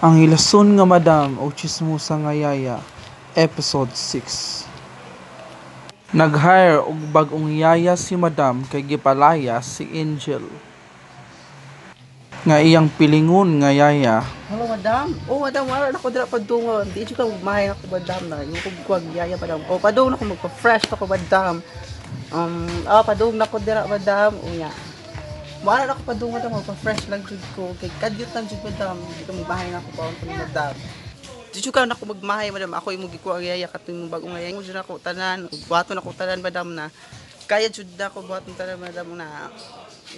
Ang hilason nga madam o tsismusa nga yaya, episode 6. Nag-hire og bag-ong yaya si madam kay gipalaya si Angel. Nga iyang pilingon nga yaya. Hello, madam. Oh, madam, wala na ko dira padungon. Di jud ka magmahay ako, madam, na. Yung kugwag yaya, madam. Oh, padung na ko magpa-fresh ako, madam. Padung na ko dira, madam. Unya. Wala na ko padung, madam. Magpa-fresh lang jud ko. Kay kadyot lang jud, madam. Di ka magmahay na ako pa ako, madam. Di jud ka na ko magmahay, madam. Ako yung magikuha ang yaya katong bagong yaya. Mo jud ako tanan. Buhaton ako tanan, madam, na. Kaya jud ako buhaton tanan, madam, na.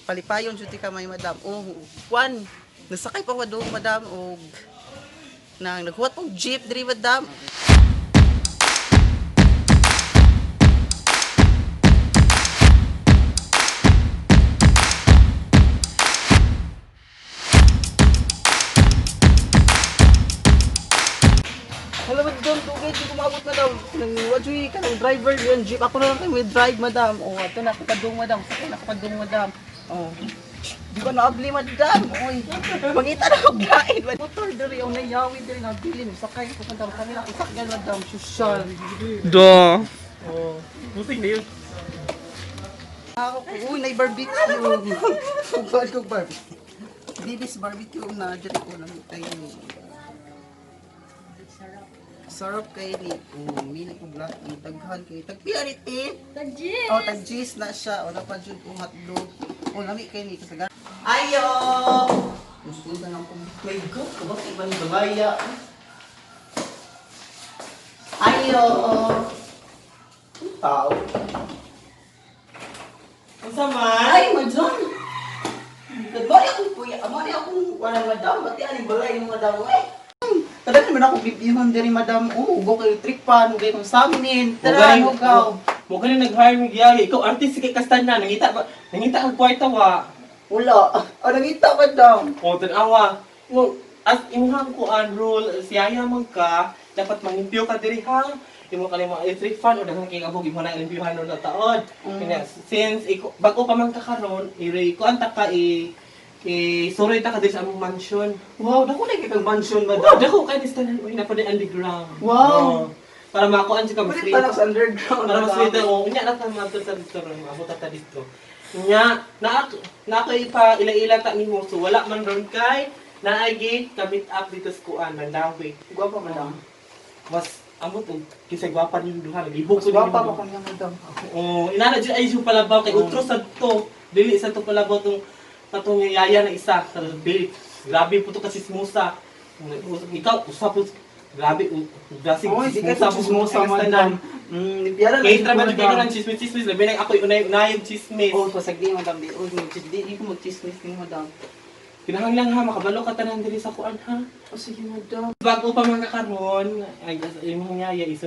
Palipayon jud ti kamay, madam. Oh, one. Nasakay pa ko doon, madam, o naghuwat pong jeep diri, madam. Hello, madam, tugay, di kumabot, madam. Wadyoy ka ng driver yun, jeep. Ako na lang kayo with drive, madam. O, ito na, kapadung, madam. Sakay na kapadung, madam. O, di ba naabli, madam? Uy, mangita na ako gain. Motor diri, o nayawi diri, nabilin. Sakay ko, madam. Kanila, isakyan, madam. Social. Do. O, busing na yun. Ako, uy, na barbecue. Kumpal ko barbecue. Bibis barbecue na, diri ko lang tayo. Sarap kayo ni. Mili ko black. Taghan kayo. Tagpiarit eh. Tajis! Oh, tagjis na siya. O, napadjud kong hotdog. O, lami kayo ni. Kasagan. Ayo! Gusto na lang kong may go. Kabak ibang balaya. Ayo! Ang tao. Ang sama? Ay, madam! Mali akong kuya. Mali akong walang madam. Bati aling balay yung madam. Ay! Kada naman ako bibihon diri, madam. Go kayo trick pa. Nugay kong samin. Tara, nugaw. Mo gani nag-hire mi giyahi. Ikaw artist kay Kastana, nangita ang kwarta wa. Wala. Nangita, madam. O tan-awa. Mo as imong kuan rule siyaya man ka, dapat mangimpyo ka diri ha. Imo kani mga electric fan o daghan kay abog imo na impyuhan no taon. Kanya since bago pa man ka karon, kuan ta ka suroy ta ka diri sa among mansion. Wow, dako na kitang mansion, Wow, madam. dako kay listanan oy na pa underground. Wow. Oo. Para makuan si ka Pwede free. pa lang sa underground. Para mas madam. free o unya na ta matud sa dito ron maabot ta dito. Nya na ako ipa ila-ila ta nimo so wala man ron kay naay gate ka meet up dito sa kuan Mandawi. Gwapa, madam. Mas amot og kisay gwapa ni duha naglibog so Gwapa pa kanya, madam. Oh, inana jud ay jud palabaw kay utro sa to. Dili sa to palabaw tong katong yaya na isa sa dili. Grabe po to kasi smusa. Ikaw usap po grabe gasig Oy, di ka smusa po chismosa, smusa madam. Nipiyara kay trabaho kay nang chismis labi na ako unay chismis. Oh, pasagdi, madam. Di ko mag-chismis ni madam. Kinahanglan ha makabalo ka tanan diri sa kuan ha. Oh, sige, madam. Bago pa man karon ay imong yaya is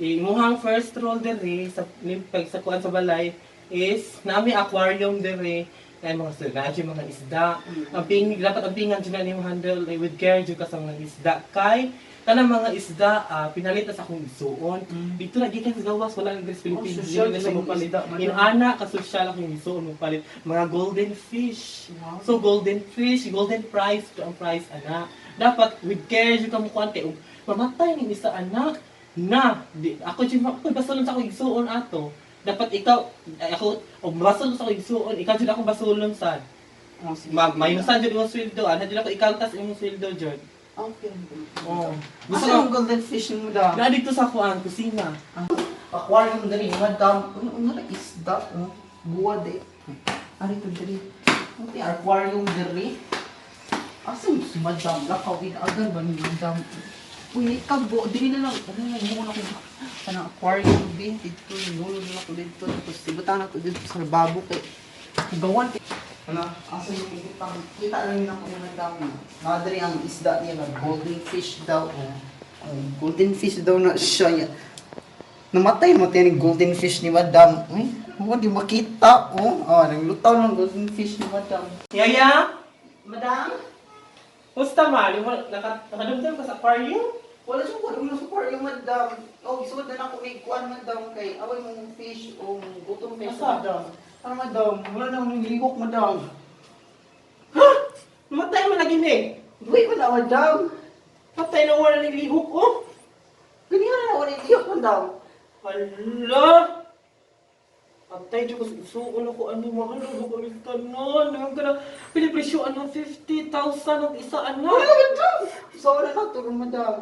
imong first role diri sa limpag sa kuan sa balay is nami aquarium diri ay mga sirgaji mga isda. Ang dapat ang pingan dyan na handle with care dyan ka sa mga isda kay kanang mga isda pinalit sa akong isuon. Dito na gikan sa gawas wala nang Greece Philippines. social Dili na sa mo palit. isda, madam. Inana ka social akong isuon mo palit mga golden fish. So golden fish, golden prize to ang prize ana. Dapat with care dyan ka mo kuante og mamatay ni isa anak na ako dyan ako basulon sa akong isuon ato. Dapat ikaw ako og basulon sa akong isuon ikaw dyan ako basulon sad. Oh, sige. Mayusan dyan imong sweldo ana dyan ako ikaltas imong sweldo dyan. Okay. Oh. Gusto Gusto yung ko golden fish ni madam. na dito sa kuan kusina. Aquarium dali, madam. Ano na isda? Buwa de. Ano ito dali? Ano ito aquarium dali? Asan si madam? Lakawin agad ba ni madam? Uy, kagbo. Dili na lang. Ano na yung muna ko. Kanang aquarium din. Dito, nulo na ako dito. Tapos sibutan na ito dito sa babo kay gawan. Ano? Asan yung ibutang? Kita lang yun ako ni madam. Nadari ang isda niya na golden fish daw. Golden fish daw na siya. Namatay mo tayo ng golden fish ni madam. Ay, di makita. Naglutaw ng golden fish ni madam. Yaya, Madam? musta man? Nakadumdum ka sa aquarium? Wala siya ko. Wala support yung madam. Isuod na ako may kuan madam kay away mong fish o gutong fish Asa? madam. Madam? Wala na akong ligok madam. Ha? Namatay mo lagi ni. Wait, wala madam. Patay na wala ng lihok, oh. Ganyan na wala iyok, madam. Hala! Patay, di ko suon ako, ano, mahal ako ulit ka na. Nang ka na, pinipresyoan ng 50,000 at isa, Wala, anak. madam. So, wala na ito, madam.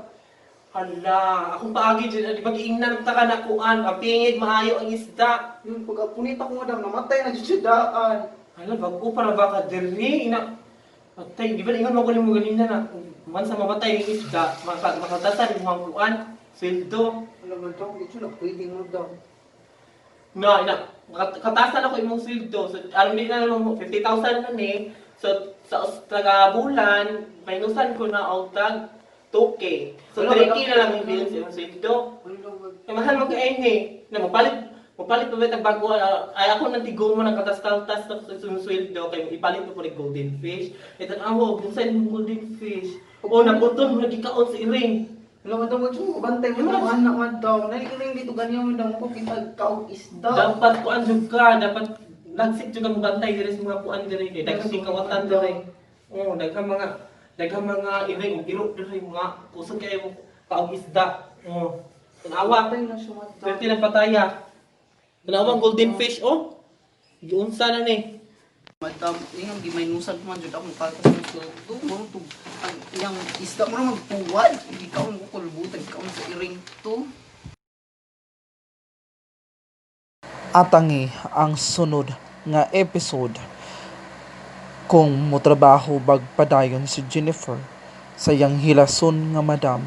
Hala, akong paagi dyan, di mag-iingnan ta ka na kuan, kapingid, maayo ang isda. Yung pag-apunit ako, madam, namatay na dyan siya daan. Hala, bago para baka diri, ina. Patay, di ba ingon mo ko mo ganina na, man sa mamatay yung isda, makatasan yung mga kuan, sweldo. Wala, madam, ito na pwede, madam. Na, ina, katasan ako imong sweldo. So, alam din na naman mo, 50,000 na ni. So, sa taga bulan, minusan ko na og tag 2K. So, Wala, 3K wala. na lang yung bills yung sweldo. Wala, madam. Eh, mahal mo kayo ni. Na, mapalit pa ba itong bago, ay ako nang tigong mo ng katas-katas na sweldo, kaya ipalit ko po ni golden fish. Ito na ako, kung saan yung golden fish. O, naputon mo, nagkikaon sa iring. Wala, madam, wala mo bantay mo ng anak, madam. Nalikiling dito ganyan, madam, ako kita kaog isda. Dapat kuan jud ka, dapat nagsik jud ang bantay diri sa mga kuan diri kay daghang sikawatan diri. Oh, daghang mga iring iro diri mga kusog kay mo paog isda. Oh. Tanawa, Patay na siya, madam. perti ng pataya. Tanawa ang golden fish oh. Giunsa na ni. Madam, yung gimaynusan ko man dyan akong katas ng sueldo. Marunong ang iyang isda mo na magpuwad. Hindi ka ang kukulbutan, ka sa iring to. Atangi ang sunod nga episode kung motrabaho bag padayon si Jennifer sa iyang hilason nga madam